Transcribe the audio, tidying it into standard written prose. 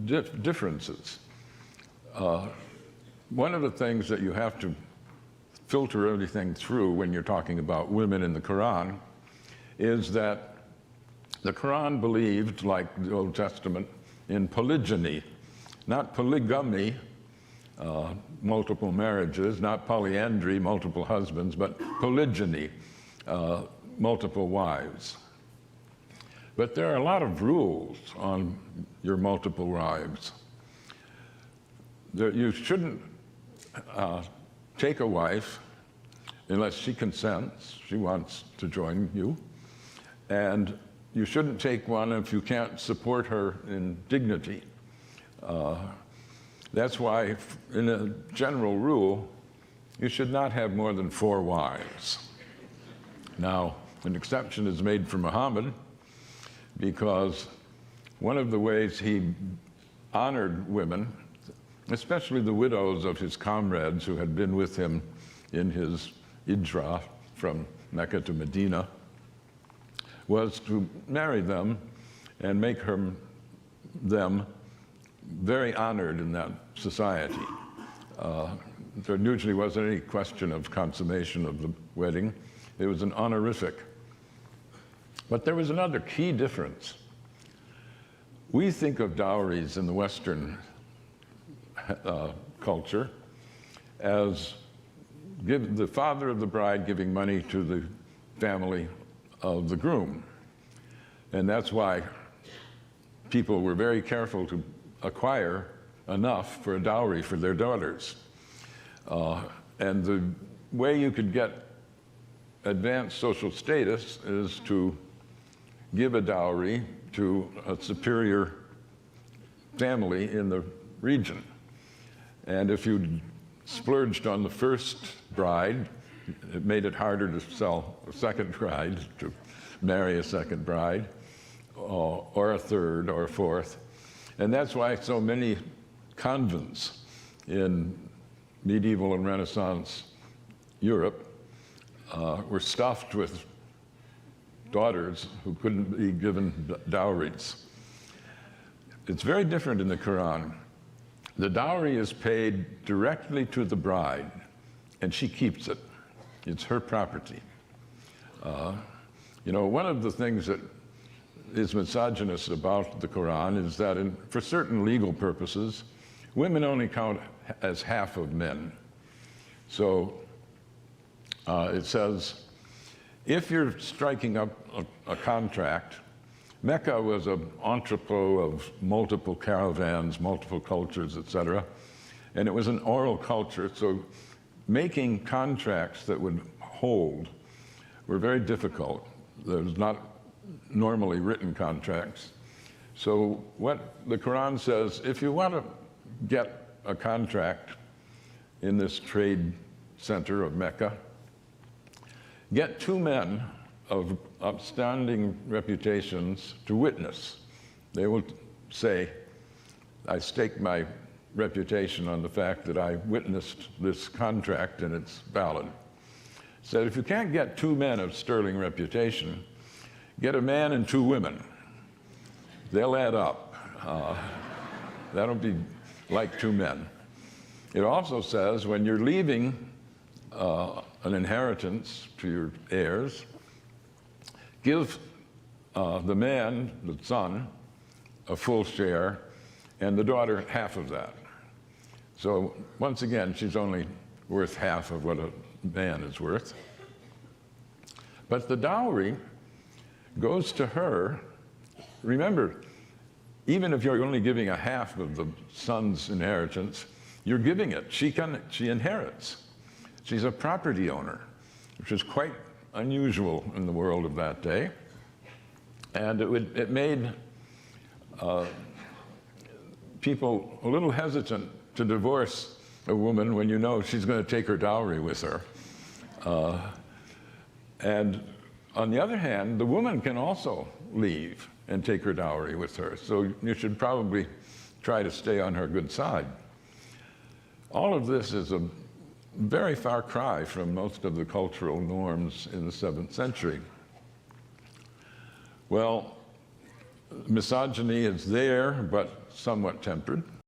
differences. One of the things that you have to filter everything through when you're talking about women in the Quran is that the Quran believed, like the Old Testament, in polygyny, not polygamy, multiple marriages, not polyandry, multiple husbands, but polygyny, multiple wives. But there are a lot of rules on your multiple wives. You shouldn't take a wife unless she consents, she wants to join you, and you shouldn't take one if you can't support her in dignity. That's why, in a general rule, you should not have more than 4 wives. Now, an exception is made for Muhammad, because one of the ways he honored women, especially the widows of his comrades who had been with him in his hijrah from Mecca to Medina, was to marry them and make them very honored in that society. There usually wasn't any question of consummation of the wedding. It was an honorific. But there was another key difference. We think of dowries in the Western culture as the father of the bride giving money to the family of the groom. And that's why people were very careful to acquire enough for a dowry for their daughters. And the way you could get advanced social status is to give a dowry to a superior family in the region. And if you splurged on the first bride, it made it harder to sell a second bride, to marry a second bride, or a third or a fourth. And that's why so many convents in medieval and Renaissance Europe were stuffed with daughters who couldn't be given dowries. It's very different in the Quran. The dowry is paid directly to the bride, and she keeps it. It's her property. You know, one of the things that is misogynist about the Quran is that for certain legal purposes, women only count as half of men. So it says, if you're striking up a contract, Mecca was an entrepot of multiple caravans, multiple cultures, etc. And it was an oral culture, so making contracts that would hold were very difficult. There was not normally written contracts. So what the Quran says, if you want to get a contract in this trade center of Mecca, get 2 men of upstanding reputations to witness. They will say, I stake my reputation on the fact that I witnessed this contract and it's valid. Said, if you can't get 2 men of sterling reputation, get a man and 2 women. They'll add up. That'll be like 2 men. It also says when you're leaving an inheritance to your heirs, give the man, the son, a full share, and the daughter half of that. So once again, she's only worth half of what a man is worth. But the dowry goes to her. Remember, even if you're only giving a half of the son's inheritance, you're giving it. She inherits. She's a property owner, which is quite unusual in the world of that day. And it made people a little hesitant to divorce a woman when you know she's going to take her dowry with her. And on the other hand, the woman can also leave and take her dowry with her. So you should probably try to stay on her good side. All of this is a very far cry from most of the cultural norms in the 7th century. Well, misogyny is there, but somewhat tempered.